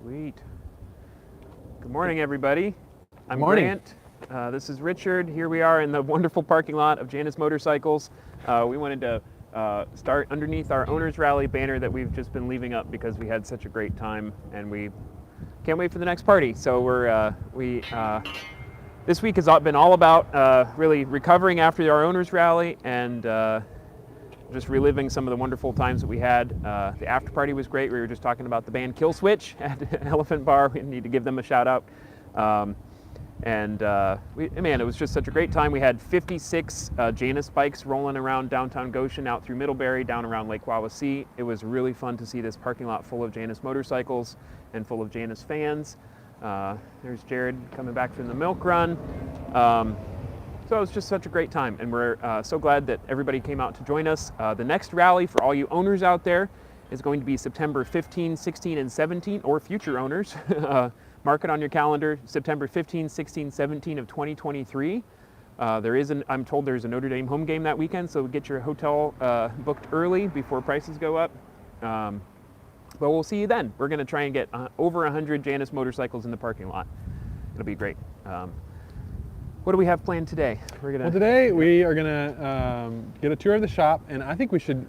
Sweet. Good morning, everybody. I'm Morning. Grant. This is Richard. Here we are in the wonderful parking lot of Janus Motorcycles. We wanted to start underneath our Owners Rally banner that we've just been leaving up because we had such a great time and we can't wait for the next party. So this week has been all about really recovering after our Owners Rally and just reliving some of the wonderful times that we had. The after party was great. We were just talking about the band Kill Switch at Elephant Bar. We need to give them a shout out. Man, it was just such a great time. We had 56 Janus bikes rolling around downtown Goshen, out through Middlebury, down around Lake Wawasee. It was really fun to see this parking lot full of Janus motorcycles and full of Janus fans. There's Jared coming back from the milk run. So it was just such a great time, and we're so glad that everybody came out to join us. The next rally for all you owners out there is going to be September 15, 16, and 17, or future owners. Mark it on your calendar, September 15, 16, 17 of 2023. I'm told there's a Notre Dame home game that weekend, so get your hotel booked early before prices go up. But we'll see you then. We're going to try and get over 100 Janus motorcycles in the parking lot. It'll be great. What do we have planned today? Well, today we are going to get a tour of the shop, and I think we should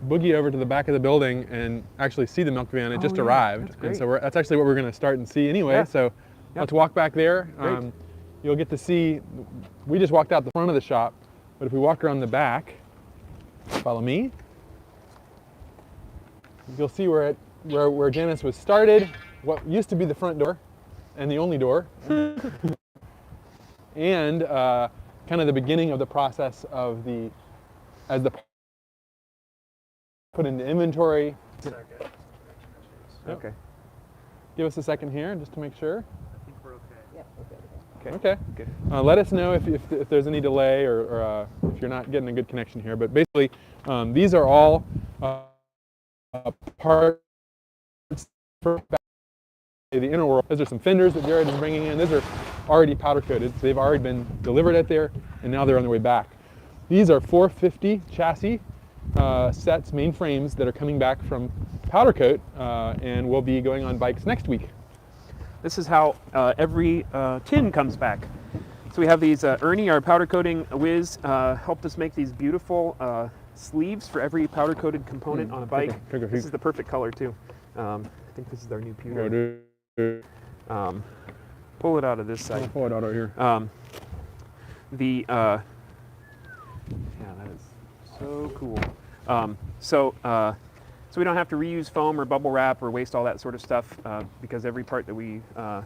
boogie over to the back of the building and actually see the milk van. It just arrived, that's great. And so that's actually what we're going to start and see anyway. Yeah. So let's walk back there. You'll get to see. We just walked out the front of the shop, but if we walk around the back, follow me. You'll see where Janus was started. What used to be the front door, and the only door. And kind of the beginning of the process of as the put into inventory. Okay. Give us a second here just to make sure. I think we're okay. Okay. Okay. Good. Let us know if there's any delay or if you're not getting a good connection here. But basically, these are all parts for the inner world. Those are some fenders that Jared is bringing in. Those are already powder coated. So they've already been delivered out there, and now they're on their way back. These are 450 chassis sets, main frames that are coming back from powder coat and will be going on bikes next week. This is how every tin comes back. So we have these, Ernie, our powder coating whiz, helped us make these beautiful sleeves for every powder coated component on a bike. This is the perfect color too. I think this is our new pewter. Pull it out of this side. I'll pull it out over here. Yeah, that is so cool. So we don't have to reuse foam or bubble wrap or waste all that sort of stuff because every part that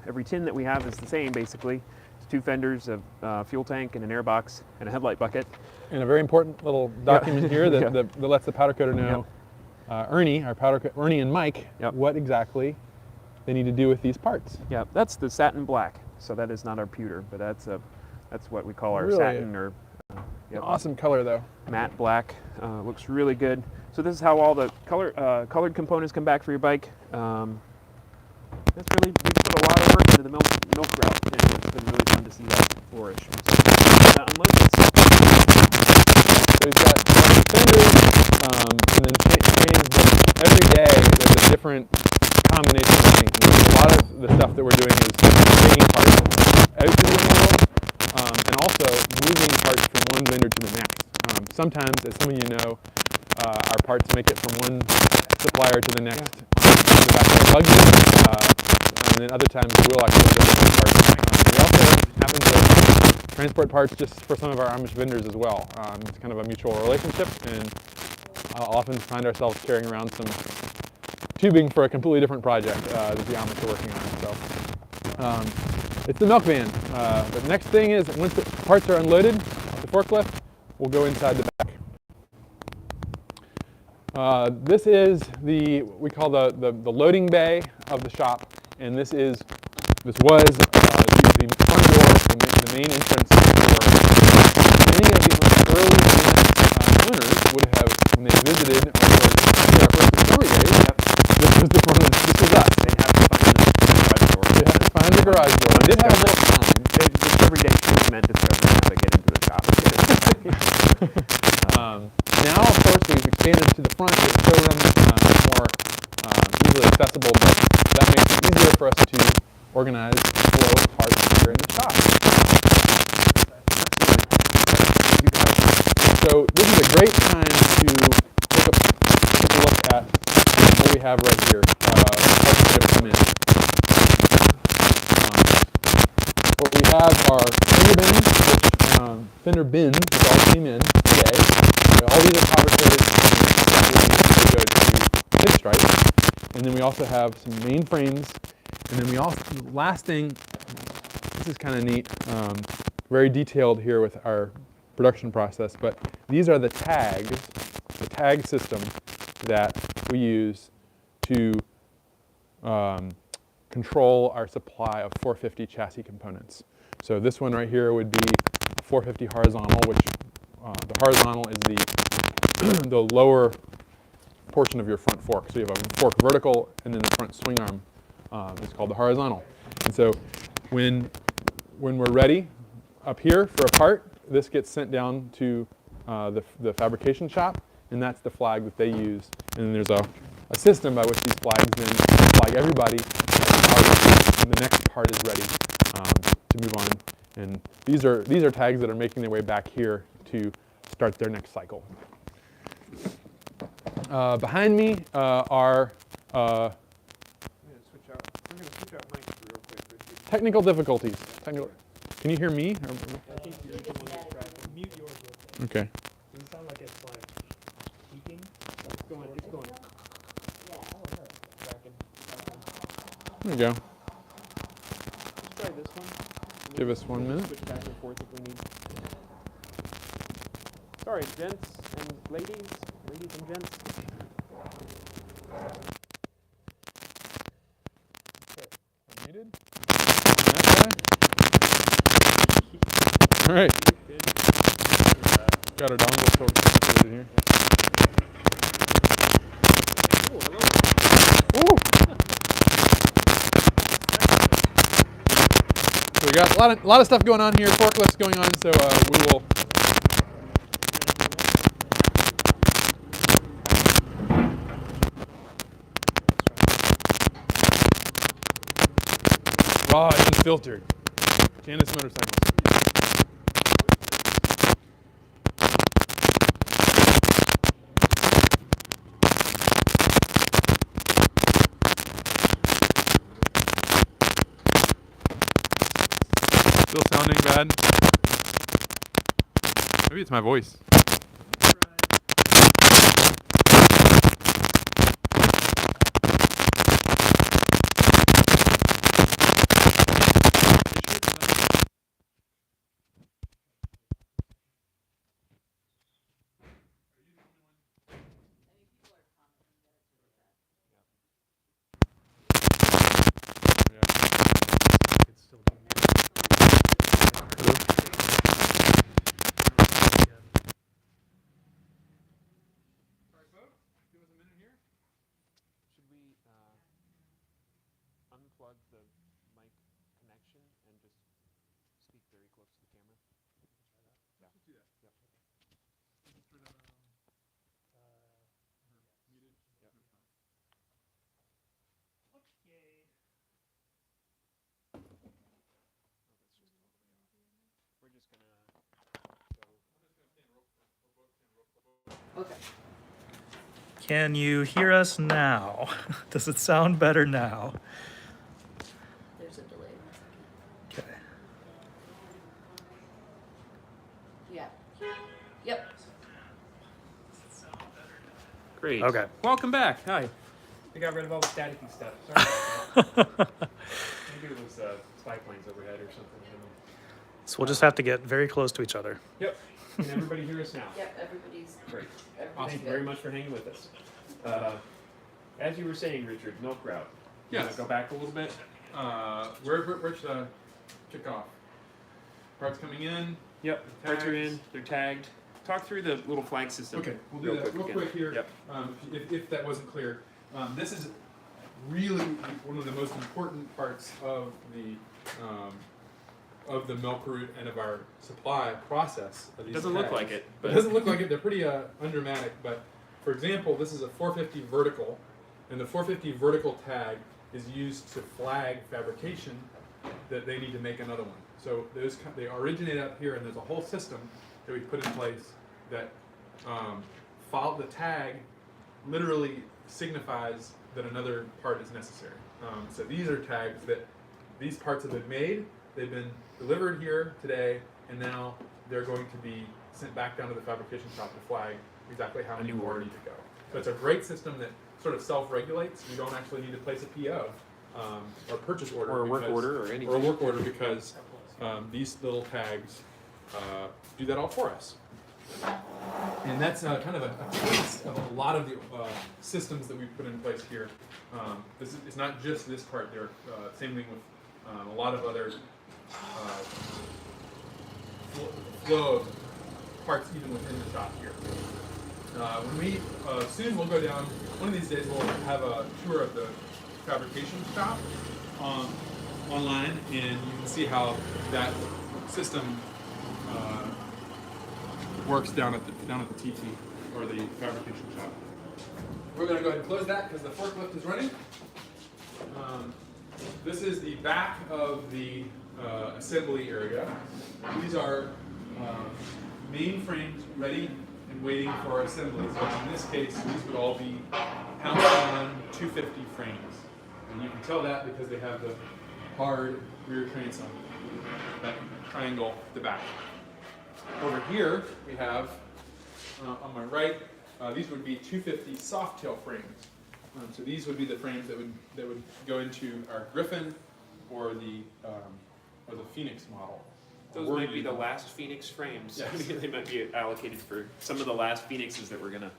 every tin that we have is the same basically. It's 2 fenders, a fuel tank, and an air box, and a headlight bucket. And a very important little document here that lets the powder coater know, Ernie and Mike, what exactly they need to do with these parts. Yeah, that's the satin black. So that is not our pewter, but that's what we call our Really satin or an awesome color though. Matte black. Looks really good. So this is how all the colored components come back for your bike. That's really, we put a lot of work into the milk route, and it's been really fun to see that flourish. So unload this. So we've got fenders, and then frames that every day there's a different combination of things. And a lot of the stuff that we're doing is taking parts out to the world, and also moving parts from one vendor to the next. Sometimes, as some of you know, our parts make it from one supplier to the next on the back of our buggy, and then other times we'll actually go to parts. We also happen to transport parts just for some of our Amish vendors as well. It's kind of a mutual relationship, and I'll often find ourselves carrying around some tubing for a completely different project that the Amish are working on. So it's the milk van. But the next thing is, once the parts are unloaded off the forklift, we'll go inside the back. This is we call the loading bay of the shop, and this was the front door, the main entrance door. Many of the early owners would have, when they visited our first discovery days, this was the front. This was us. They have to find the garage door. They did have a little time. Every day was meant to discover how to get into the shop. Now, of course, we've expanded to the front of the showroom, more easily accessible, but that makes it easier organized flow of parts here in the shop. So this is a great time to take a look at what we have right here. Parts that have come in. What we have are fender bins, which all came in today. All these are powder coated to go to Pinstripe. And then we also have some main frames. And then we also, the last thing, this is kind of neat, very detailed here with our production process, but these are the tags, the tag system that we use to control our supply of 450 chassis components. So this one right here would be 450 horizontal, which the horizontal is the lower portion of your front fork. So you have a fork vertical, and then the front swing arm is called the horizontal. And so when we're ready up here for a part, this gets sent down to the fabrication shop, and that's the flag that they use. And then there's a system by which these flags then flag everybody when the next part is ready to move on. And these are tags that are making their way back here to start their next cycle. Behind me are technical difficulties. Can you hear me? Okay. Does it sound like it's like peaking? It's going. There we go. Let's try this one. Give us 1 minute. Switch back and forth if we need. Sorry, gents and ladies and gents. Muted? All right. Got our dongle hooked in here. Ooh. So we got a lot of stuff going on here. Forklifts going on. So we will. Raw and unfiltered. Janus motorcycles. Still sounding bad? Maybe it's my voice. Unplug the mic connection and just speak very close to the camera. Yeah. Let's do that. Yep. Muted. Yep. Okay. We're just gonna go. Okay. Can you hear us now? Does it sound better now? There's a delay. Okay. Yeah. Yep. Great. Okay. Welcome back. Hi. We got rid of all the staticky stuff. Sorry about that. Maybe it was spy planes overhead or something. I don't know. So we'll just have to get very close to each other. Yep. Can everybody hear us now? Yep. Everybody's. Great. Everybody's Thank you good. very much for hanging with us. As you were saying, Richard, milk route. You Yes. wanna go back a little bit. Where should I kick off? Parts coming in. Yep. Parts are in. Tags. They're tagged. Talk through the little flag system. Okay, we'll do that real again. quick here. Yep. If that wasn't clear, this is really one of the most important parts of the milk route and of our supply process. Of It these doesn't look tags. like it, but It doesn't look like it. They're pretty undramatic. But for example, this is a 450 vertical, and the 450 vertical tag is used to flag fabrication that they need to make another one. So they originate up here, and there's a whole system that we put in place that follow the tag literally signifies that another part is necessary. So these are tags that these parts have been made, they've been delivered here today, and now they're going to be sent back down to the fabrication shop to flag exactly how many more need to go. So it's a great system that sort of self-regulates. You don't actually need to place a PO or purchase order. Or a work order or anything. Or a work order because these little tags do that all for us. And that's kind of a taste of a lot of the systems that we've put in place here. It's not just this part. There, same thing with a lot of other flow of parts even within the shop here. When we soon we'll go down. One of these days we'll have a tour of the fabrication shop online, and you can see how that system works down at the TT or the fabrication shop. We're going to go ahead and close that because the forklift is running. This is the back of the assembly area. These are main frames ready and waiting for assembly. So in this case, these would all be pound on 250 frames. And you can tell that because they have the hard rear transom, that triangle at the back. Over here, we have, on my right, these would be 250 soft tail frames. So these would be the frames that would go into our Griffin or the Phoenix model. Those might be the last Phoenix frames. Yes. They might be allocated for some of the last Phoenixes that we're gonna,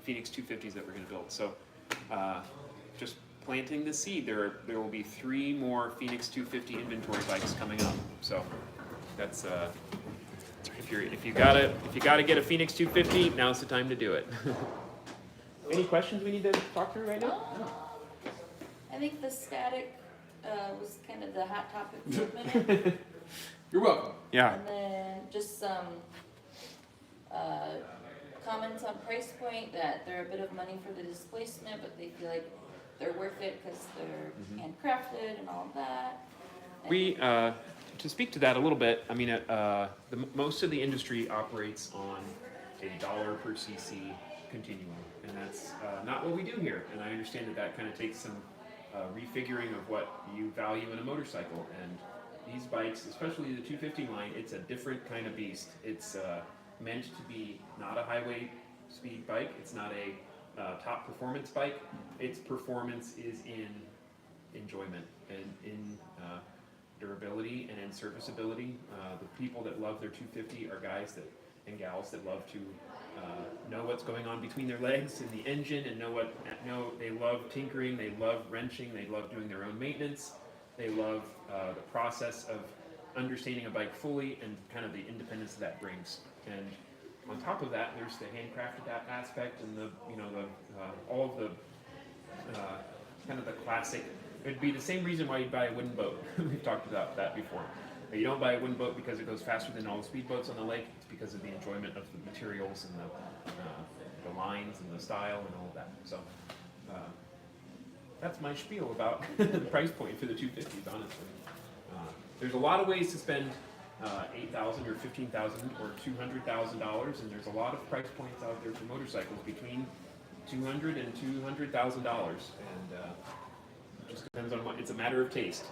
Phoenix 250s that we're gonna build. So, just planting the seed. There will be 3 more Phoenix 250 inventory bikes coming up. So, that's if you gotta get a Phoenix 250, now's the time to do it. Any questions we need to talk through right now? I think the static was kind of the hot topic for a minute. You're welcome. Yeah. And then just some comments on price point, that they're a bit of money for the displacement, but they feel like they're worth it because they're handcrafted and all of that. And We, to speak to that a little bit, I mean, most of the industry operates on a dollar per cc continuum, and that's not what we do here. And I understand that kind of takes some refiguring of what you value in a motorcycle. And these bikes, especially the 250 line, it's a different kind of beast. It's meant to be not a highway speed bike. It's not a top performance bike. Its performance is in enjoyment and in durability and in serviceability. The people that love their 250 are guys and gals that love to know what's going on between their legs in the engine, and they love tinkering, they love wrenching, they love doing their own maintenance, they love the process of understanding a bike fully and kind of the independence that brings. And on top of that, there's the handcrafted aspect and all of the kind of the classic. It'd be the same reason why you'd buy a wooden boat. We've talked about that before. But you don't buy a wooden boat because it goes faster than all the speedboats on the lake. It's because of the enjoyment of the materials and the lines and the style and all of that. So that's my spiel about the price point for the 250s, honestly. There's a lot of ways to spend $8,000 or $15,000 or $200,000, and there's a lot of price points out there for motorcycles between $200,000 and $200,000, and it just depends on what. It's a matter of taste.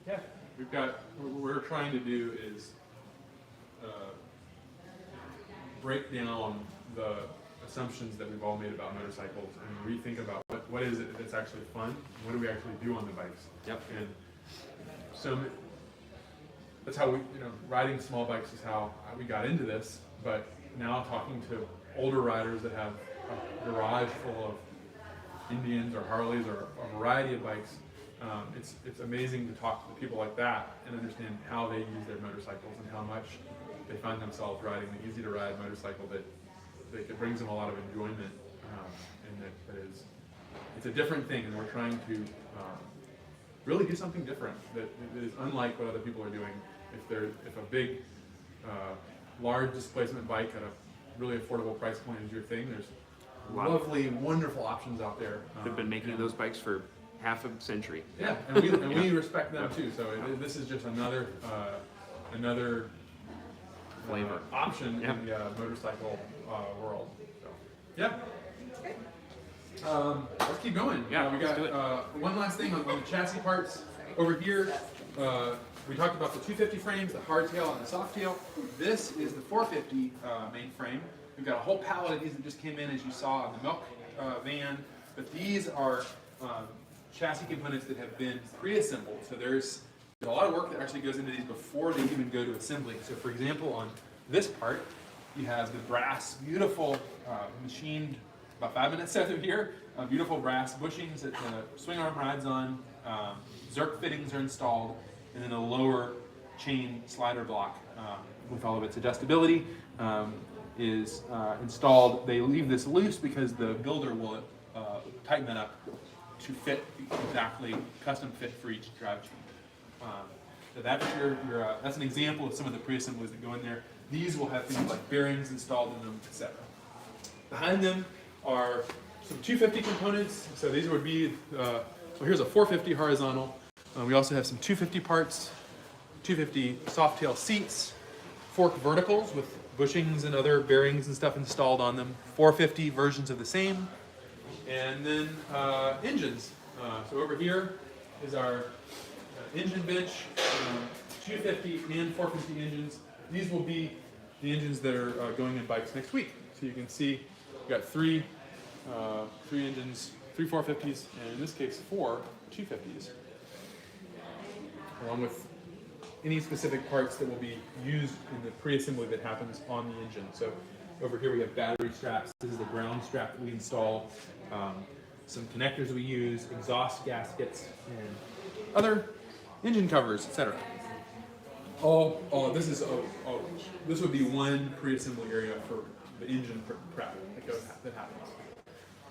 Yeah. What we're trying to do is break down the assumptions that we've all made about motorcycles and rethink about what is it that's actually fun, what do we actually do on the bikes. Yep. And so that's how riding small bikes is how we got into this, but now talking to older riders that have a garage full of Indians or Harleys or a variety of bikes, it's amazing to talk to people like that and understand how they use their motorcycles and how much they find themselves riding the easy to ride motorcycle that brings them a lot of enjoyment, and it's a different thing, and we're trying to really do something different that is unlike what other people are doing. If a big, large displacement bike at a really affordable price point is your thing, there's lovely, wonderful options out there. They've been making those bikes for half a century. Yeah, and we respect them too. So this is just another Flavor. option Yep. in the motorcycle world. So yeah. Let's keep going. Yeah, we let's got do it. one last thing on the chassis parts over here. We talked about the 250 frames, the hardtail and the softtail. This is the 450 main frame. We've got a whole pallet of these that just came in, as you saw on the milk van. But these are chassis components that have been pre-assembled. So there's a lot of work that actually goes into these before they even go to assembly. So for example, on this part, you have the brass, beautiful machined, about 5 minutes south of here, beautiful brass bushings that the swing arm rides on. Zerk fittings are installed, and then a lower chain slider block with all of its adjustability is installed. They leave this loose because the builder will tighten that up to fit exactly, custom fit for each drive chain. So that's that's an example of some of the pre-assemblies that go in there. These will have things like bearings installed in them, etc. Behind them are some 250 components. So these would be, so here's a 450 horizontal. We also have some 250 parts, 250 softtail seats, fork verticals with bushings and other bearings and stuff installed on them, 450 versions of the same, and then engines. So over here is our engine bench, 250 and 450 engines. These will be the engines that are going in bikes next week. So you can see we've got three engines, 3 450s, and in this case 4 250s, along with any specific parts that will be used in the pre-assembly that happens on the engine. So over here we have battery straps. This is the ground strap that we install. Some connectors we use, exhaust gaskets, and other engine covers, etc. This would be one pre-assembly area for the engine prep that happens.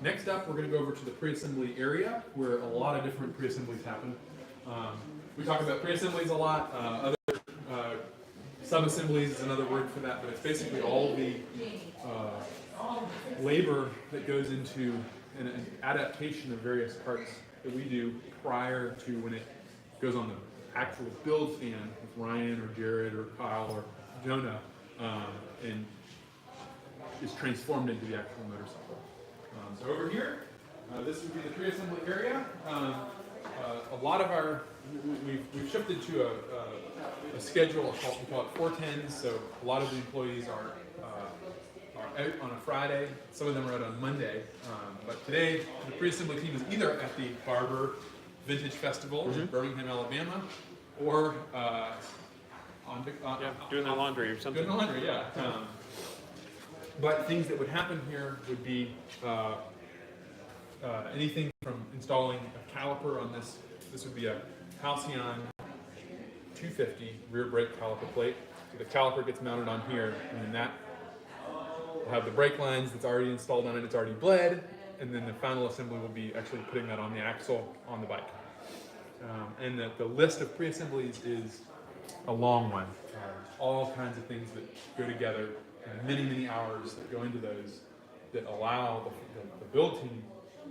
Next up, we're going to go over to the pre-assembly area where a lot of different pre-assemblies happen. We talk about pre-assemblies a lot. Other sub-assemblies is another word for that, but it's basically all the labor that goes into an adaptation of various parts that we do prior to when it goes on the actual build fan with Ryan or Jared or Kyle or Jonah and is transformed into the actual motorcycle. So over here, this would be the pre-assembly area. A lot of our, we've shifted to a schedule, we call it 410s, so a lot of the employees are out on a Friday, some of them are out on Monday, but today the pre-assembly team is either at the Barber Vintage Festival in Birmingham, Alabama, or Doing their laundry or something. doing the laundry, yeah. But things that would happen here would be anything from installing a caliper on this. This would be a Halcyon 250 rear brake caliper plate. So the caliper gets mounted on here, and then that will have the brake lines that's already installed on it. It's already bled, and then the final assembly will be actually putting that on the axle on the bike. And the list of pre-assemblies is a long one. All kinds of things that go together, and many hours that go into those that allow the build team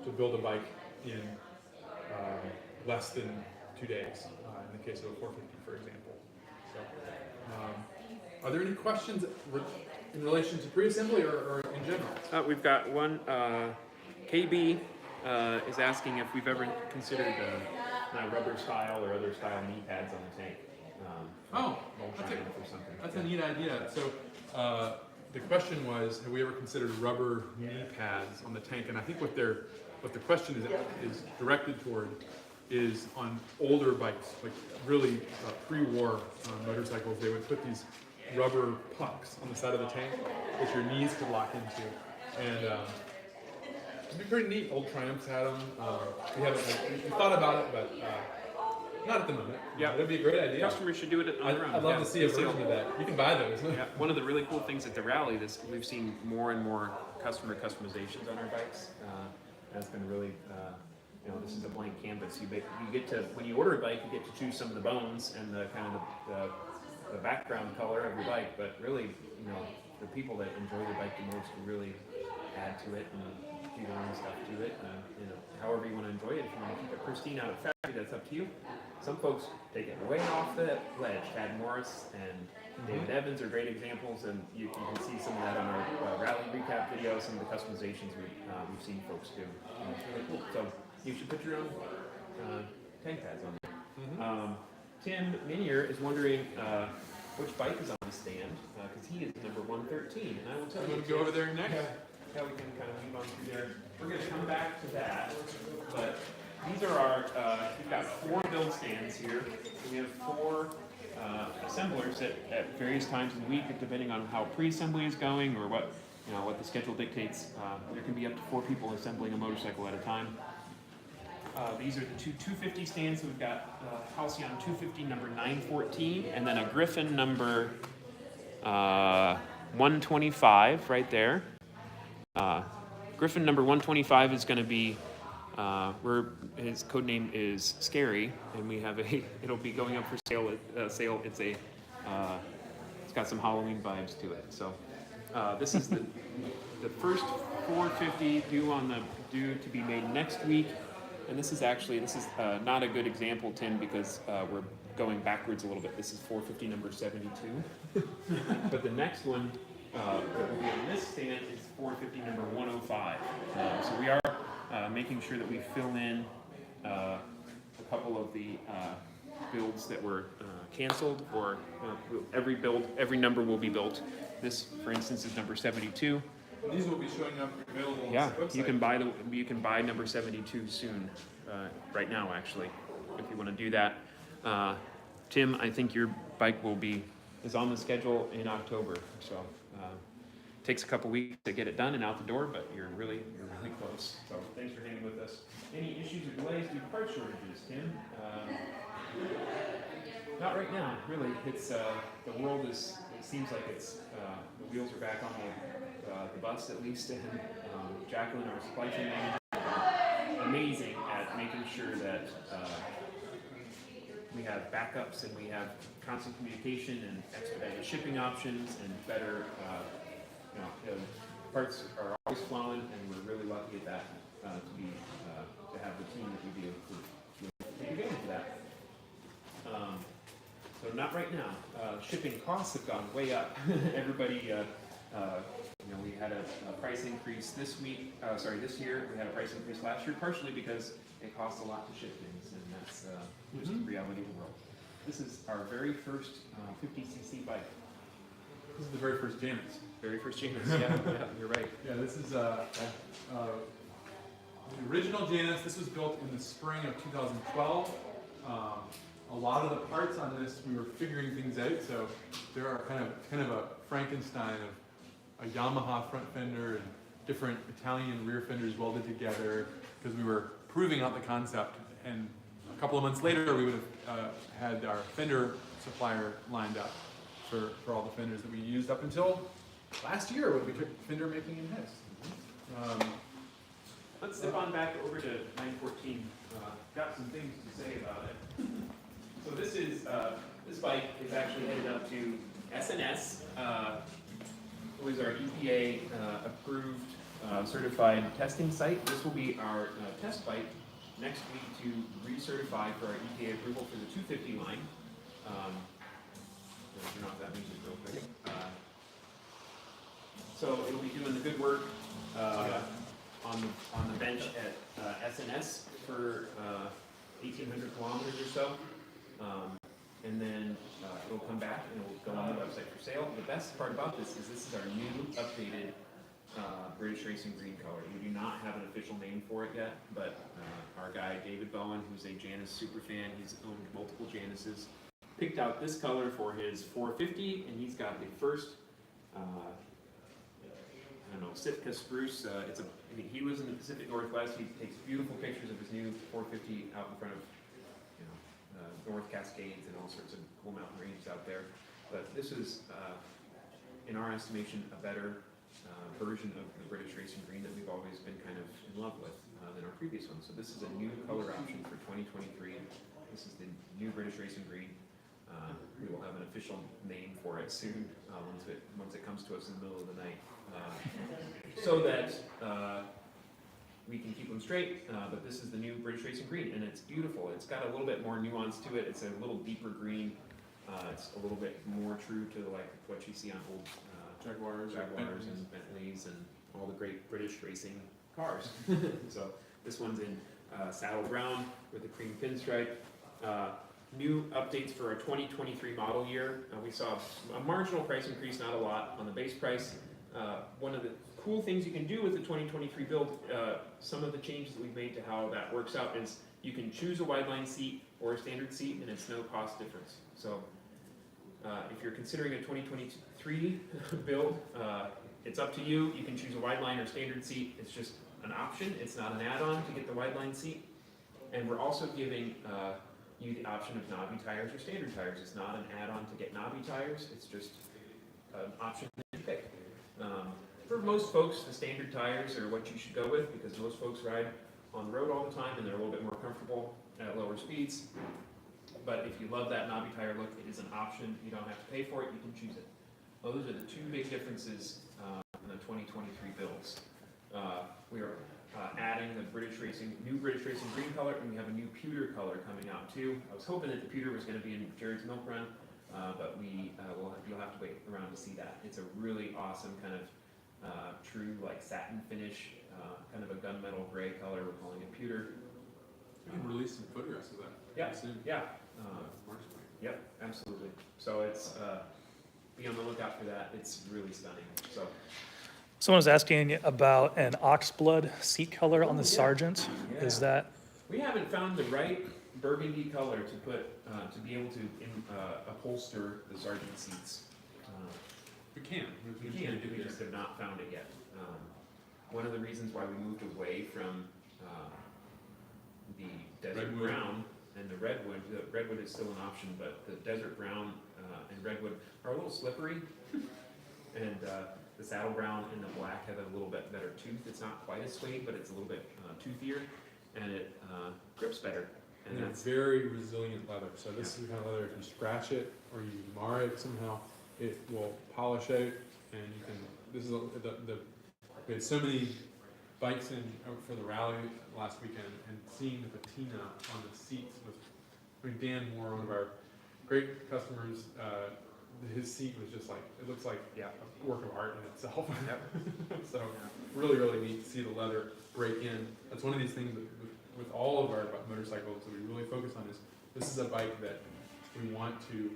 to build a bike in less than 2 days, in the case of a 450, for example. So, are there any questions in relation to pre-assembly or in general? We've got one, KB is asking if we've ever considered rubber style or other style knee pads on the tank. That's a neat idea. So the question was, have we ever considered rubber knee pads on the tank? And I think what the question is directed toward is on older bikes, like really pre-war motorcycles. They would put these rubber pucks on the side of the tank that your knees could lock into, and it'd be pretty neat. Old Triumphs had them. We thought about it, but not at the moment. Yeah, it'd be a great idea. Customers should do it on their own. I'd love to see a version of that. You can buy those. Yeah, one of the really cool things at the rally is we've seen more and more customer customizations on our bikes. That's been really, this is a blank canvas. You get to, when you order a bike, you get to choose some of the bones and the kind of the background color of your bike. But really, the people that enjoy the bike the most are really add to it and do your own stuff to it. And, you know, however you want to enjoy it. If you want to keep it pristine out of factory, that's up to you. Some folks take it way off the ledge. Tad Morris and David Evans are great examples, and you can see some of that on our rally recap video, some of the customizations we've seen folks do. And it's really cool. So you should put your own tank pads on there. Tim Minier is wondering which bike is on the stand, because he is number 113, and I will tell you. Go over there next. How we can kind of move on through there. We're going to come back to that, but these are our, we've got 4 build stands here. So we have 4 assemblers at various times in the week, depending on how pre-assembly is going or what the schedule dictates. There can be up to 4 people assembling a motorcycle at a time. These are the 2 250 stands. So we've got Halcyon 250 number 914, and then a Griffin number 125 right there. Griffin number 125 is going to be, his code name is Scary, and we have it'll be going up for sale. It's got some Halloween vibes to it. So this is the first 450 due to be made next week. And this is not a good example, Tim, because we're going backwards a little bit. This is 450 number 72. But the next one that will be on this stand is 450 number 105. So we are making sure that we fill in a couple of the builds that were canceled, or every number will be built. This, for instance, is number 72. These will be showing up available on the website. You can buy number 72 soon, right now actually, if you want to do that. Tim, I think your bike is on the schedule in October, so takes a couple weeks to get it done and out the door, but you're really close. So thanks for hanging with us. Any issues or delays due to part shortages, Tim? Not right now, really. It's the world is. It seems like it's the wheels are back on the bus at least, and Jacqueline, our supply chain manager, amazing at making sure that we have backups and we have constant communication and expedited shipping options and better. Parts are always flowing, and we're really lucky at that to have the team that we do to take advantage of that. So not right now. Shipping costs have gone way up. Everybody, we had a price increase this year. We had a price increase last year, partially because it costs a lot to ship things, and that's just the reality of the world. This is our very first 50cc bike. This is the very first Janus. Very first Janus, yeah, you're right. Yeah, this is the original Janus. This was built in the spring of 2012. A lot of the parts on this, we were figuring things out, so there are kind of a Frankenstein of a Yamaha front fender and different Italian rear fenders welded together, because we were proving out the concept, and a couple of months later we would have had our fender supplier lined up for all the fenders that we used up until last year when we took fender making in-house. Let's step on back over to 914. Got some things to say about it. So this bike is actually headed up to SNS, who is our EPA approved certified testing site. This will be our test bike next week to recertify for our EPA approval for the 250 line. Turn off that music real quick. So it'll be doing the good work on the bench at SNS for 1,800 kilometers or so. And then it'll come back and it'll go on the website for sale. The best part about this is our new updated British Racing Green color. We do not have an official name for it yet, but our guy David Bowen, who's a Janus super fan, he's owned multiple Januses, picked out this color for his 450, and he's got the first Sitka spruce. He lives in the Pacific Northwest. He takes beautiful pictures of his new 450 out in front of North Cascades and all sorts of cool mountain ranges out there. But this is, in our estimation, a better version of the British Racing Green that we've always been kind of in love with than our previous one. So this is a new color option for 2023. This is the new British Racing Green. We will have an official name for it soon, once it comes to us in the middle of the night. So that we can keep them straight, but this is the new British Racing Green, and it's beautiful. It's got a little bit more nuance to it. It's a little deeper green. It's a little bit more true to like what you see on old Jaguars and Bentleys and all the great British racing cars. So this one's in saddle brown with a cream pinstripe. New updates for our 2023 model year. We saw a marginal price increase, not a lot, on the base price. One of the cool things you can do with the 2023 build, some of the changes that we've made to how that works out is you can choose a wide line seat or a standard seat, and it's no cost difference. So if you're considering a 2023 build, it's up to you. You can choose a wide line or standard seat. It's just an option. It's not an add-on to get the wide line seat. And we're also giving you the option of knobby tires or standard tires. It's not an add-on to get knobby tires. It's just an option that you pick. For most folks, the standard tires are what you should go with because most folks ride on the road all the time and they're a little bit more comfortable at lower speeds. But if you love that knobby tire look, it is an option. You don't have to pay for it. You can choose it. Those are the two big differences in the 2023 builds. We are adding the new British Racing green color, and we have a new pewter color coming out too. I was hoping that the pewter was going to be in Jared's milk run, but you'll have to wait around to see that. It's a really awesome kind of true like satin finish, kind of a gunmetal gray color. We're calling it pewter. We can release some photographs of that. Yeah, soon. yeah. Yep, absolutely. So it's be on the lookout for that. It's really stunning. So. Someone was asking about an oxblood seat color on the yeah. Sargent. Yeah. Is that? We haven't found the right burgundy color to put to be able to upholster the Sargent seats. We can. We just have not found it yet. One of the reasons why we moved away from the desert Redwood. brown and the redwood is still an option, but the desert brown and redwood are a little slippery, and the saddle brown and the black have a little bit better tooth. It's not quite as suede, but it's a little bit toothier, and it grips better. And they're very resilient leather. So this is the kind of leather, if you scratch it or you mar it somehow, it will polish out, and you can. This is we had so many bikes in for the rally last weekend, and seeing the patina on the seats with. I mean, Dan Moore, one of our great customers, his seat was just like it looks like a work of art in itself. So really, really neat to see the leather break in. That's one of these things that with all of our motorcycles that we really focus on is this is a bike that we want to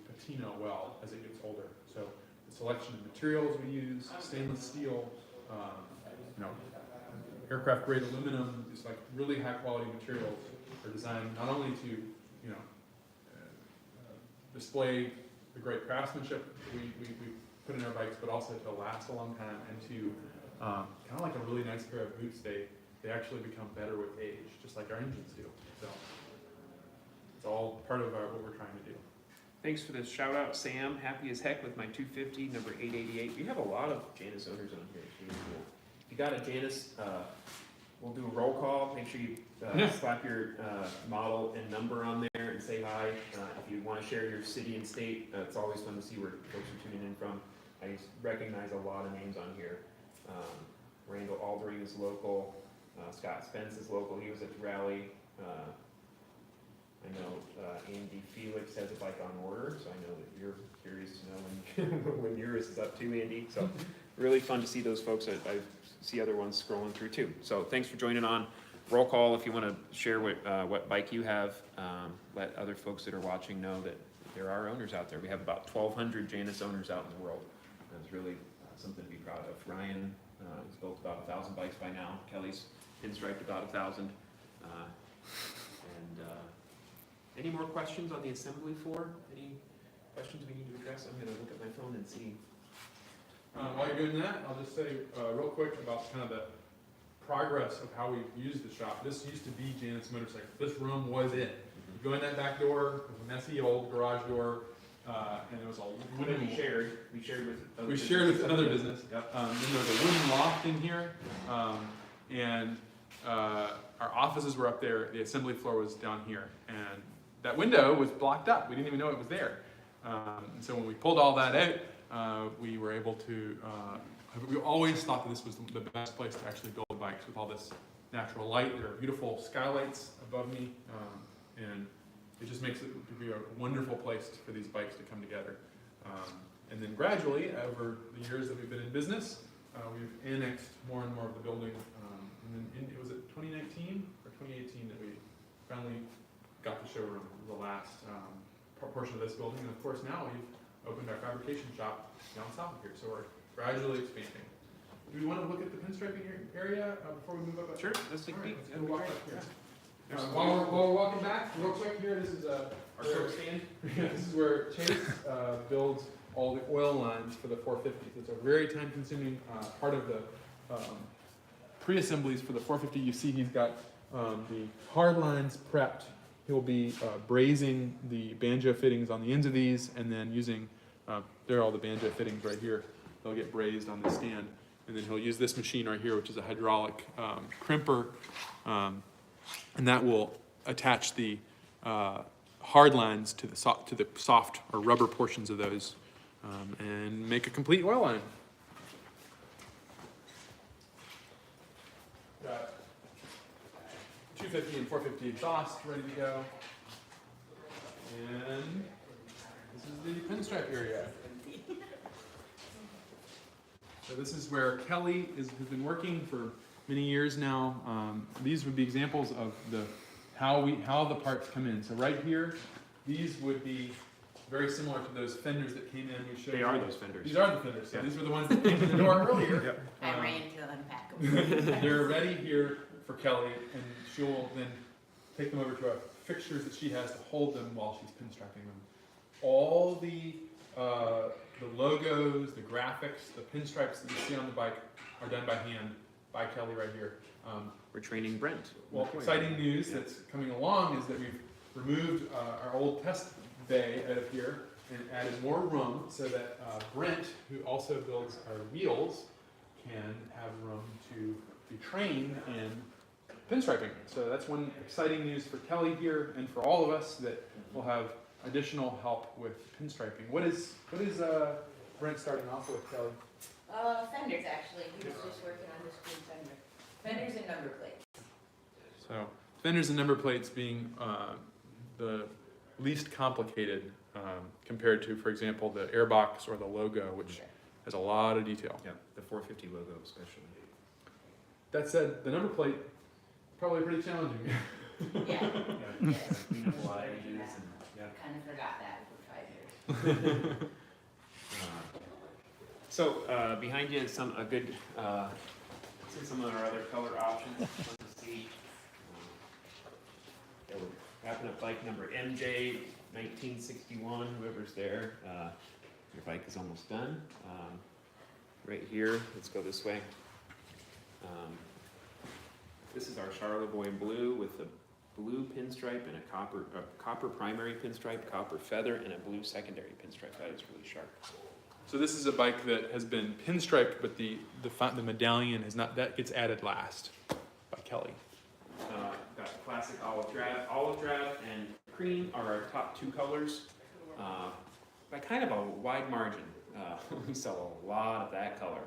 patina well as it gets older. So the selection of materials we use, stainless steel, aircraft grade aluminum, just like really high quality materials are designed not only to display the great craftsmanship we put in our bikes, but also to last a long time and to kind of like a really nice pair of boots. They actually become better with age, just like our engines do. So it's all part of what we're trying to do. Thanks for the shout out, Sam. Happy as heck with my 250, number 888. We have a lot of Janus owners on here. It's really cool. If you got a Janus, we'll do a roll call. Make sure you slap your model and number on there and say hi. If you want to share your city and state, it's always fun to see where folks are tuning in from. I recognize a lot of names on here. Randall Aldering is local. Scott Spence is local. He was at the rally. I know Andy Felix has a bike on order, so I know that you're curious to know when yours is up too, Andy. So really fun to see those folks. I see other ones scrolling through too. So thanks for joining on. Roll call if you want to share what bike you have. Let other folks that are watching know that there are owners out there. We have about 1,200 Janus owners out in the world. That's really something to be proud of. Ryan has built about 1,000 bikes by now. Kelly's pinstriped about 1,000. Any more questions on the assembly floor? Any questions we need to address? I'm going to look at my phone and see. While you're doing that, I'll just say real quick about kind of the progress of how we've used the shop. This used to be Janus Motorcycles. This room was it. You go in that back door, it was a messy old garage door, and there was a wooden. We shared with another business. Yep. Then there was a wooden loft in here, and our offices were up there. The assembly floor was down here, and that window was blocked up. We didn't even know it was there. And so when we pulled all that out, we were able to, we always thought that this was the best place to actually build bikes with all this natural light. There are beautiful skylights above me, and it just makes it to be a wonderful place for these bikes to come together. And then gradually, over the years that we've been in business, we've annexed more and more of the building. And then it was 2019 or 2018 that we finally got the showroom, the last portion of this building. And of course now we've opened our fabrication shop down south of here. So we're gradually expanding. Do we want to look at the pinstriping area before we move up? Sure, let's take a peek. Let's walk up here. While we're walking back, real quick here, this is our soap stand. This is where Chase builds all the oil lines for the 450s. It's a very time-consuming part of the pre-assemblies for the 450. You see he's got the hard lines prepped. He'll be brazing the banjo fittings on the ends of these, and then using, there are all the banjo fittings right here. They'll get brazed on the stand. And then he'll use this machine right here, which is a hydraulic crimper, and that will attach the hard lines to the soft or rubber portions of those, and make a complete oil line. Got 250 and 450 exhaust ready to go. And this is the pinstripe area. So this is where Kelly has been working for many years now. These would be examples of how the parts come in. So right here, these would be very similar to those fenders that came in. We showed They are those fenders. These are the fenders. So these were the ones that came in the door earlier. Yep. I ran to unpack them. They're ready here for Kelly, and she'll then take them over to our fixtures that she has to hold them while she's pinstriping them. All the logos, the graphics, the pinstripes that you see on the bike are done by hand by Kelly right here. We're training Brent. Well, exciting news that's coming along is that we've removed our old test bay out of here and added more room so that Brent, who also builds our wheels, can have room to be trained in pinstriping. So that's one exciting news for Kelly here and for all of us, that we'll have additional help with pinstriping. What is Brent starting off with, Kelly? Fenders, actually. He was just working on this green fender. Fenders and number plates. So fenders and number plates being the least complicated compared to, for example, the airbox or the logo, which has a lot of detail. Yeah, the 450 logo especially. That said, the number plate probably pretty challenging. Yeah. Yes. Clean up a lot of edges and, yeah. Kind of forgot that for 5 years. So behind you is some of our other color options. Fun to see. We're wrapping up bike number MJ 1961. Whoever's there, your bike is almost done. Right here, let's go this way. This is our Charlevoix blue with a blue pinstripe and a copper primary pinstripe, copper feather, and a blue secondary pinstripe. That is really sharp. So this is a bike that has been pinstriped, but the medallion is not. That gets added last by Kelly. Got classic olive drab and cream are our top two colors. By kind of a wide margin. We sell a lot of that color.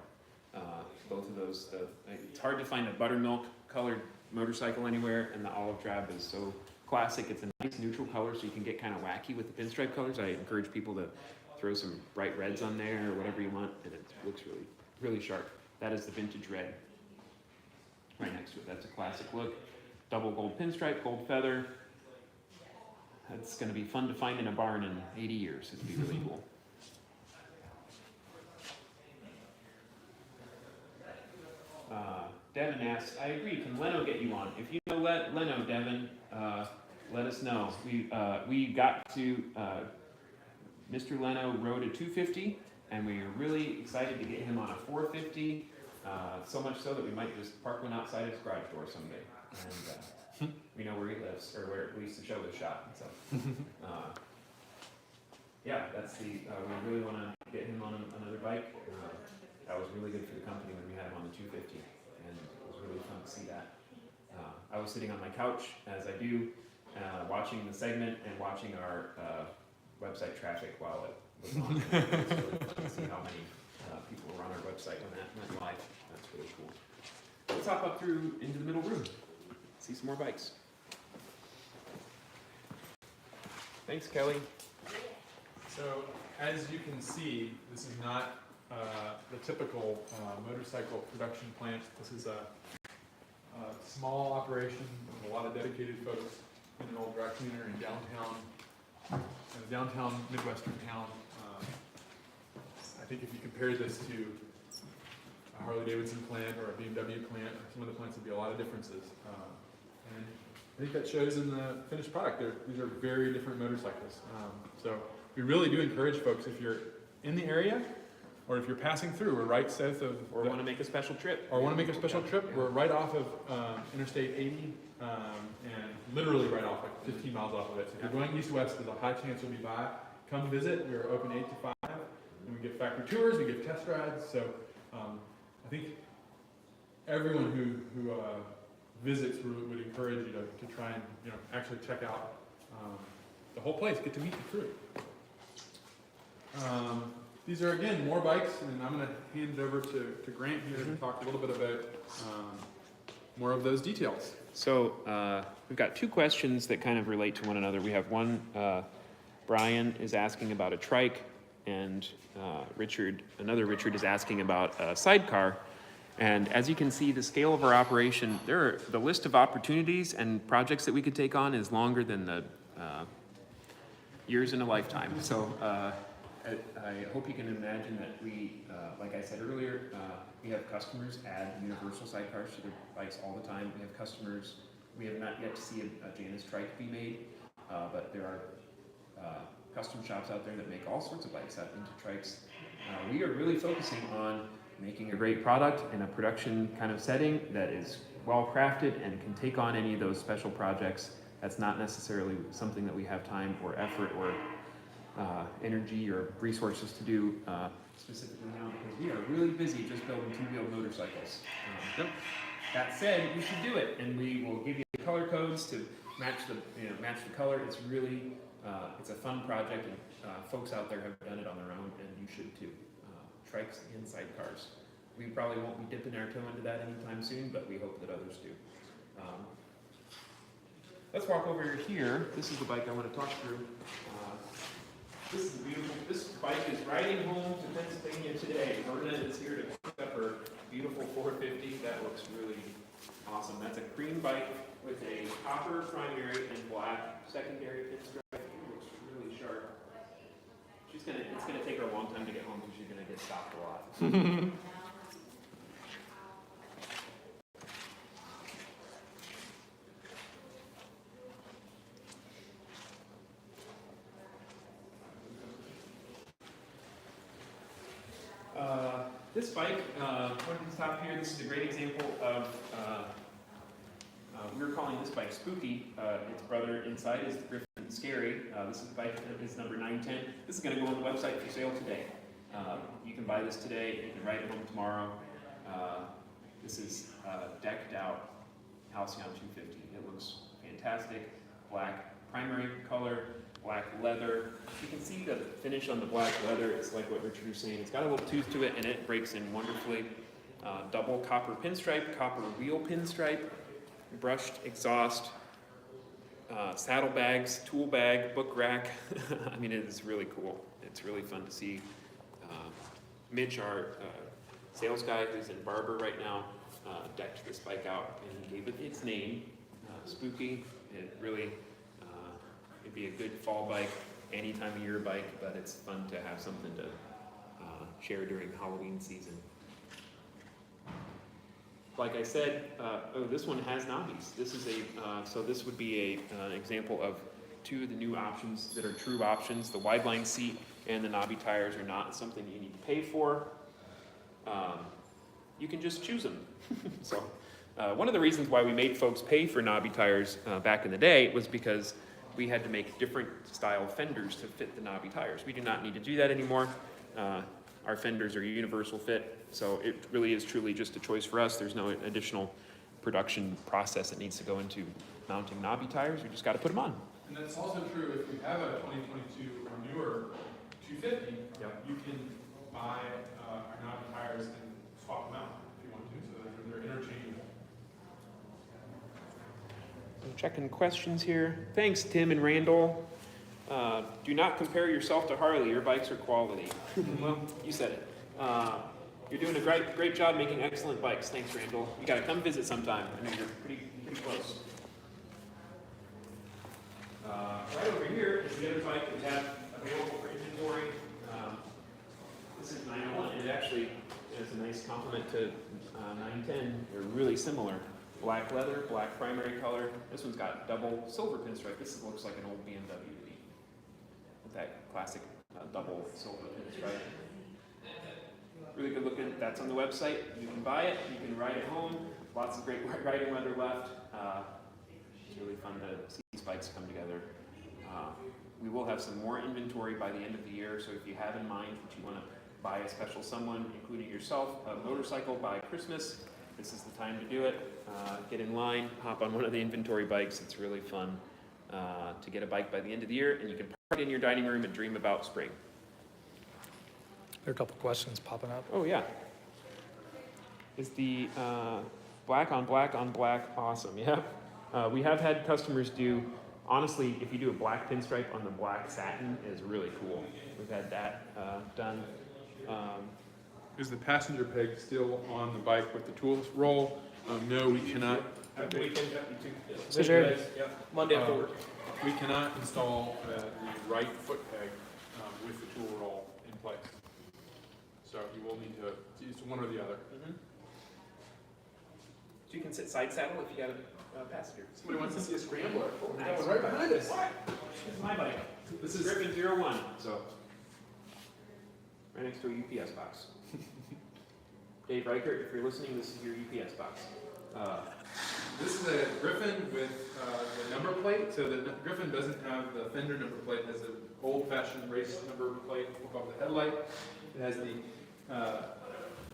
Both of those. It's hard to find a buttermilk colored motorcycle anywhere, and the olive drab is so classic. It's a nice neutral color, so you can get kind of wacky with the pinstripe colors. I encourage people to throw some bright reds on there or whatever you want, and it looks really, really sharp. That is the vintage red right next to it. That's a classic look. Double gold pinstripe, gold feather. That's going to be fun to find in a barn in 80 years. It'd be really cool. Devin asks, I agree, can Leno get you on? If you know Leno, Devin, let us know. We got to, Mr. Leno rode a 250, and we are really excited to get him on a 450, so much so that we might just park one outside his garage door someday. And we know where he lives, or where at least the show is shot. So, yeah, that's we really want to get him on another bike. That was really good for the company when we had him on the 250, and it was really fun to see that. I was sitting on my couch, as I do, watching the segment and watching our website traffic while it was on. It's really fun to see how many people were on our website when that went live. That's really cool. Let's hop up through into the middle room. See some more bikes. Thanks, Kelly. So, as you can see, this is not the typical motorcycle production plant. This is a small operation with a lot of dedicated folks in an old dry cleaner in downtown Midwestern town. I think if you compared this to a Harley-Davidson plant or a BMW plant, some of the plants would be a lot of differences. And I think that shows in the finished product. These are very different motorcycles. So we really do encourage folks, if you're in the area or if you're passing through, we're right south of... Or want to make a special trip. We're right off of Interstate 80 and literally right off, like 15 miles off of it. So if you're going east-west, there's a high chance you'll be by. Come visit. We're open 8 to 5. And we give factory tours, we give test rides. So I think everyone who visits would encourage you to try and actually check out the whole place, get to meet the crew. These are again more bikes, and I'm going to hand it over to Grant here to talk a little bit about more of those details. So we've got two questions that kind of relate to one another. We have one, Brian is asking about a trike, and another Richard is asking about a sidecar. And as you can see, the scale of our operation, the list of opportunities and projects that we could take on is longer than the years in a lifetime. So I hope you can imagine that we, like I said earlier, we have customers add universal sidecars to their bikes all the time. We have customers, we have not yet to see a Janus trike be made, but there are custom shops out there that make all sorts of bikes out into trikes. We are really focusing on making a great product in a production kind of setting that is well crafted and can take on any of those special projects. That's not necessarily something that we have time or effort or energy or resources to do specifically now, because we are really busy just building two-wheeled motorcycles. That said, you should do it, and we will give you the color codes to match the color. It's really it's a fun project, and folks out there have done it on their own, and you should too. Trikes and sidecars. We probably won't be dipping our toe into that anytime soon, but we hope that others do. Let's walk over here. This is the bike I want to talk through. This is beautiful. This bike is riding home to Pennsylvania today. Verna is here to pick up her beautiful 450. That looks really awesome. That's a cream bike with a copper primary and black secondary pinstripe. It looks really sharp. It's gonna take her a long time to get home because she's gonna get stopped a lot. This bike, at the top here, this is a great example of, we were calling this bike Spooky. Its brother inside is Griffin Scary. This is the bike that is number 910. This is going to go on the website for sale today. You can buy this today, you can ride it home tomorrow. This is decked out Halcyon 250. It looks fantastic. Black primary color, black leather. You can see the finish on the black leather. It's like what Richard was saying. It's got a little tooth to it, and it breaks in wonderfully. Double copper pinstripe, copper wheel pinstripe, brushed exhaust, saddlebags, tool bag, book rack. I mean, it is really cool. It's really fun to see. Mitch, our sales guy who's in Barber right now, decked this bike out and gave it its name, Spooky. It really, it'd be a good fall bike, any time of year bike, but it's fun to have something to share during Halloween season. Like I said, this one has knobbies. This is so this would be an example of two of the new options that are true options. The wide line seat and the knobby tires are not something you need to pay for. You can just choose them. So one of the reasons why we made folks pay for knobby tires back in the day was because we had to make different style fenders to fit the knobby tires. We do not need to do that anymore. Our fenders are universal fit, so it really is truly just a choice for us. There's no additional production process that needs to go into mounting knobby tires, we just got to put them on. And that's also true if you have a 2022 or newer 250, Yep. you can buy our knobby tires and swap them out if you want to, so they're interchangeable. I'm checking questions here. Thanks, Tim and Randall. Do not compare yourself to Harley. Your bikes are quality. Well, you said it. You're doing a great job making excellent bikes. Thanks, Randall. You got to come visit sometime. I know you're pretty close. Right over here is the other bike that we have available for inventory. This is 901. It actually is a nice complement to 910. They're really similar. Black leather, black primary color. This one's got double silver pinstripe. This looks like an old BMW to me. With that classic double silver pinstripe. Really good looking. That's on the website. You can buy it. You can ride it home. Lots of great riding weather left. It's really fun to see these bikes come together. We will have some more inventory by the end of the year. So if you have in mind that you want to buy a special someone, including yourself, a motorcycle by Christmas, this is the time to do it. Get in line, hop on one of the inventory bikes. It's really fun to get a bike by the end of the year, and you can park it in your dining room and dream about spring. There are a couple questions popping up. Oh yeah. Is the black on black on black awesome? Yeah. We have had customers do, honestly, if you do a black pinstripe on the black satin is really cool. We've had that done. Is the passenger peg still on the bike with the tool roll? No, we cannot. So Monday after work. We cannot install the right foot peg with the tool roll in place. So you will need to use one or the other. Mm-hmm. So you can sit side saddle if you got a passenger. Somebody wants to see a scrambler. Oh, Nice. that one right behind us. This is my bike. This is Griffin 01, so right next to a UPS box. Dave Reichert, if you're listening, this is your UPS box. This is a Griffin with the number plate. So the Griffin doesn't have the fender number plate. It has an old-fashioned race number plate above the headlight. It has the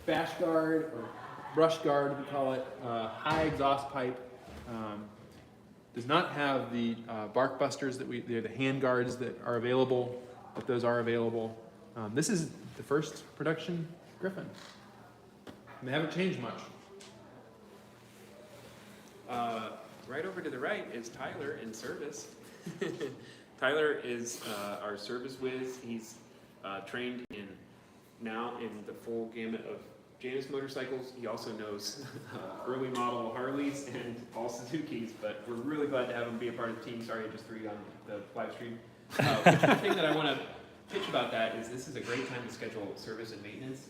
bash guard or brush guard, we call it, high exhaust pipe. Does not have the bark busters that they're the hand guards that are available, but those are available. This is the first production Griffin. And they haven't changed much. Right over to the right is Tyler in service. Tyler is our service whiz. He's trained now in the full gamut of Janus motorcycles. He also knows early model Harleys and all Suzukis, but we're really glad to have him be a part of the team. Sorry I just threw you on the live stream. The thing that I want to pitch about that is this is a great time to schedule service and maintenance.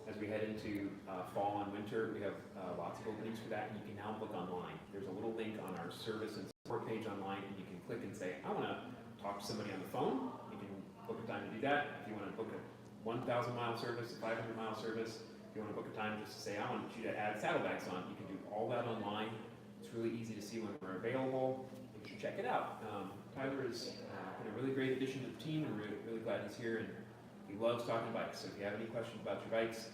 As we head into fall and winter, we have lots of openings for that, and you can now book online. There's a little link on our service and support page online, and you can click and say, I want to talk to somebody on the phone. You can book a time to do that. If you want to book a 1,000-mile service, a 500-mile service, if you want to book a time just to say, I want you to add saddlebags on, you can do all that online. It's really easy to see when we're available. You should check it out. Tyler has been a really great addition to the team, and we're really glad he's here. And he loves talking bikes, so if you have any questions about your bikes,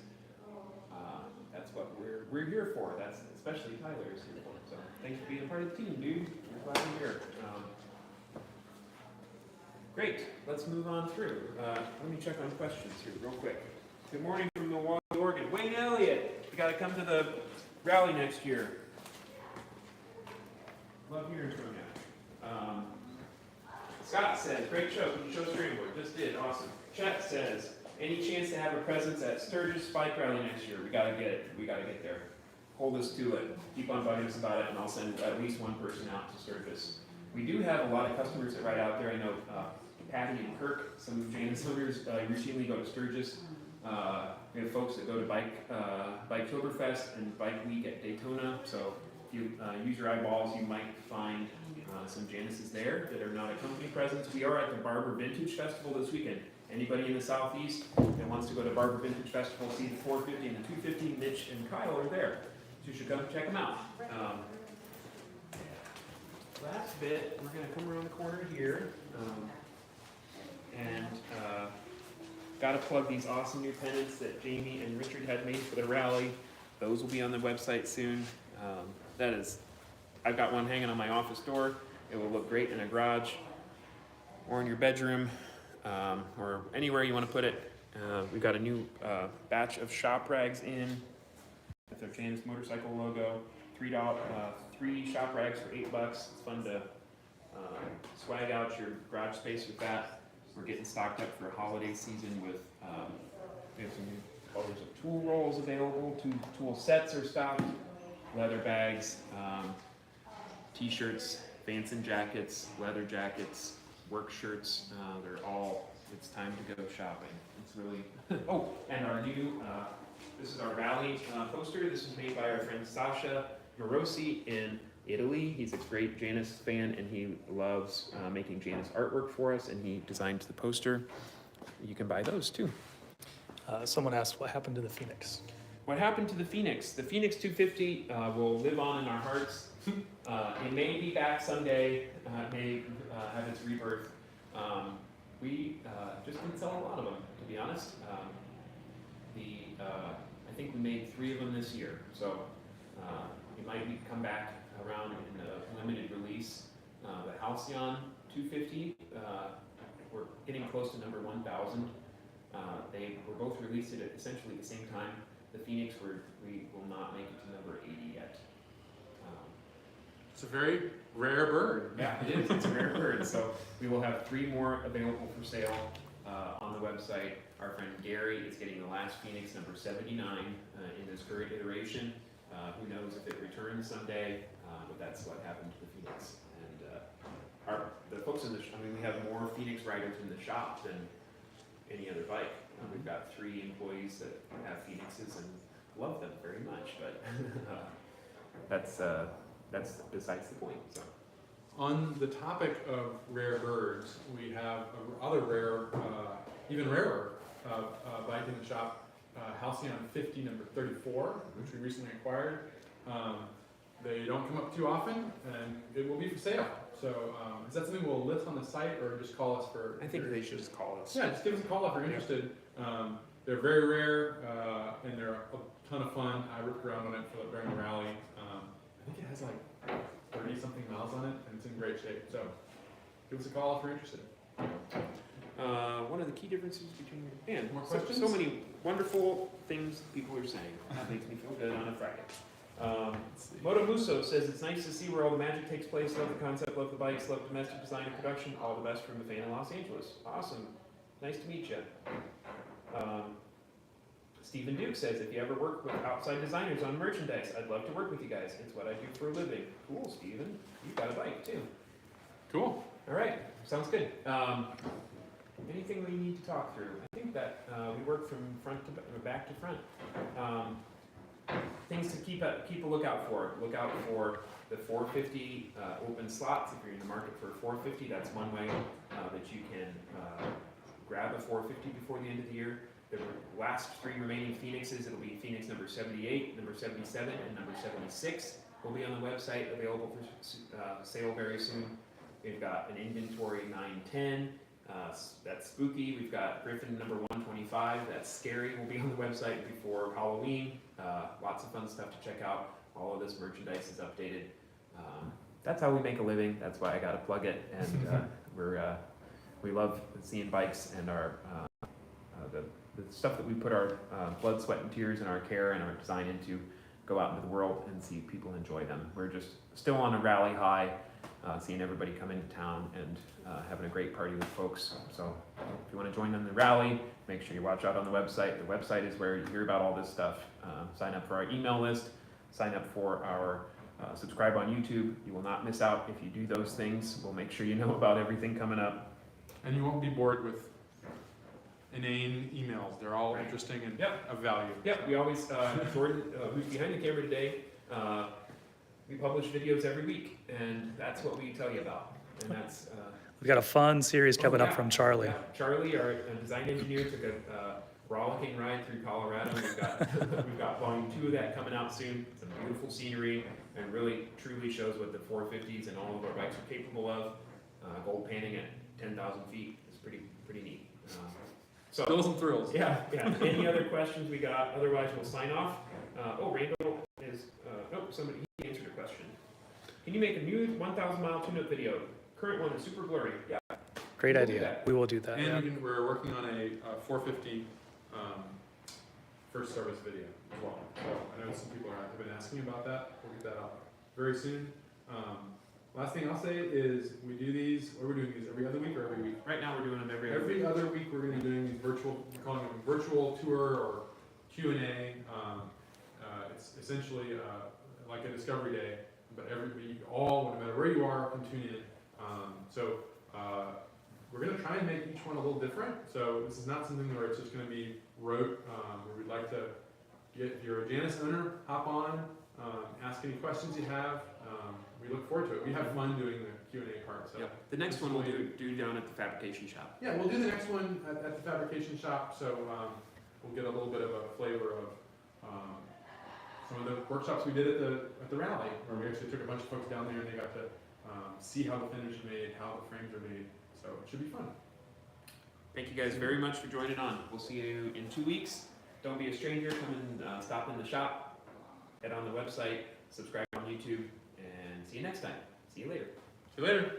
that's what we're here for. That's especially Tyler is here for. So thanks for being a part of the team, dude. We're glad you're here. Great. Let's move on through. Let me check on questions here real quick. Good morning from Milwaukee, Oregon. Wayne Elliott, you got to come to the rally next year. Love hearing from you. Scott says, great show. Can you show Scrambler? Just did. Awesome. Chet says, any chance to have a presence at Sturgis Bike Rally next year? We gotta get it. We gotta get there. Hold us to it. Keep on bugging us about it, and I'll send at least one person out to Sturgis. We do have a lot of customers that ride out there. I know Patty and Kirk, some of Janus owners, routinely go to Sturgis. We have folks that go to Biketoberfest and Bike Week at Daytona. So if you use your eyeballs, you might find some Januses there that are not a company presence. We are at the Barber Vintage Festival this weekend. Anybody in the Southeast that wants to go to Barber Vintage Festival, see the 450 and the 250, Mitch and Kyle are there. So you should come check them out. Last bit, we're going to come around the corner here. And got to plug these awesome new pennants that Jamie and Richard had made for the rally. Those will be on the website soon. That is I've got one hanging on my office door. It will look great in a garage or in your bedroom, or anywhere you want to put it. We've got a new batch of shop rags in with our Janus motorcycle logo. $3 shop rags for $8. It's fun to swag out your garage space with that. We're getting stocked up for a holiday season with we have some new colors of tool rolls available. Tool sets are stocked. Leather bags, t-shirts, pants and jackets, leather jackets, work shirts. They're all. It's time to go shopping. It's really. Oh, and our new. This is our rally poster. This was made by our friend Sasha Morosi in Italy. He's a great Janus fan, and he loves making Janus artwork for us, and he designed the poster. You can buy those too. Someone asked what happened to the Phoenix. What happened to the Phoenix? The Phoenix 250 will live on in our hearts. It may be back someday. It may have its rebirth. We just didn't sell a lot of them, to be honest. I think we made 3 of them this year, so it might come back around in a limited release. The Halcyon 250, we're getting close to number 1,000. They were both released at essentially the same time. The Phoenix, we will not make it to number 80 yet. It's a very rare bird. Yeah, it is. It's a rare bird. So we will have 3 more available for sale on the website. Our friend Gary is getting the last Phoenix, number 79, in this current iteration. Who knows if it returns someday, but that's what happened to the Phoenix. And the folks in we have more Phoenix riders in the shop than any other bike. We've got 3 employees that have Phoenixes and love them very much, but that's besides the point. So. On the topic of rare birds, we have other rare, even rarer bike in the shop, Halcyon 50 number 34, which we recently acquired. They don't come up too often, and it will be for sale. So is that something we'll list on the site, or just call us for? I think they should just call us. Yeah, just give us a call if you're interested. They're very rare, and they're a ton of fun. I ripped around on it during the rally. I think it has like 30-something miles on it, and it's in great shape. So give us a call if you're interested. One of the key differences between More questions? so many wonderful things people are saying. That makes me feel good on a Friday. Moto Muso says it's nice to see where all the magic takes place. Love the concept, love the bikes, love domestic design and production. All the best from the fan in Los Angeles. Awesome. Nice to meet you. Stephen Duke says, if you ever work with outside designers on merchandise, I'd love to work with you guys. It's what I do for a living. Cool, Stephen. You've got a bike too. Cool. All right, sounds good. Anything we need to talk through? I think that we work from front to back to front. Things to keep a lookout for. Look out for the 450 open slots. If you're in the market for a 450, that's one way that you can grab a 450 before the end of the year. The last 3 remaining Phoenixes, it'll be Phoenix number 78, number 77, and number 76 will be on the website, available for sale very soon. We've got an inventory 910, that's spooky. We've got Griffin number 125, that's scary, will be on the website before Halloween. Lots of fun stuff to check out. All of this merchandise is updated. That's how we make a living. That's why I got to plug it. And we love seeing bikes and our the stuff that we put our blood, sweat, and tears and our care and our design into, go out into the world and see people enjoy them. We're just still on a rally high, seeing everybody come into town and having a great party with folks. So if you want to join in the rally, make sure you watch out on the website. The website is where you hear about all this stuff. Sign up for our email list, sign up for our subscribe on YouTube. You will not miss out if you do those things. We'll make sure you know about everything coming up. And you won't be bored with inane emails. They're all interesting and of value. Yep, we always, Jordan, who's behind the camera today, we publish videos every week, and that's what we tell you about. And that's We've got a fun series coming up from Charlie. Yeah. Charlie, our design engineer, took a rollicking ride through Colorado. We've got volume 2 of that coming out soon. Some beautiful scenery, and really truly shows what the 450s and all of our bikes are capable of. Gold painting at 10,000 feet is pretty neat. So Thrills and thrills. yeah. Any other questions we got? Otherwise, we'll sign off. Rainbow is. Somebody answered a question. Can you make a new 1,000 mile tune-up video? Current one is super blurry. Yeah. Great We'll do idea. that. We will do that. And Yeah. we're working on a 450 first service video as well. So I know some people have been asking about that. We'll get that out very soon. Last thing I'll say is we do these, or we're doing these every other week or every week? Right now we're doing them every other Every week. other week, we're going to be doing these virtual, we're calling them virtual tour or Q&A. It's essentially like a discovery day, but everybody, all, no matter where you are, can tune in. We're going to try and make each one a little different. So this is not something where it's just going to be rote. Where we'd like to get, if you're a Janus owner, hop on, ask any questions you have. We look forward to it. We have fun doing the Q&A part. So Yep. The next one we'll do down at the fabrication shop. yeah, we'll do the next one at the fabrication shop, so we'll get a little bit of a flavor of some of the workshops we did at the rally, where we actually took a bunch of folks down there and they got to see how the finish is made, how the frames are made, so it should be fun. Thank you guys very much for joining on. We'll see you in 2 weeks. Don't be a stranger. Come and stop in the shop. Head on the website. Subscribe on YouTube. And see you next time. See you later. See you later.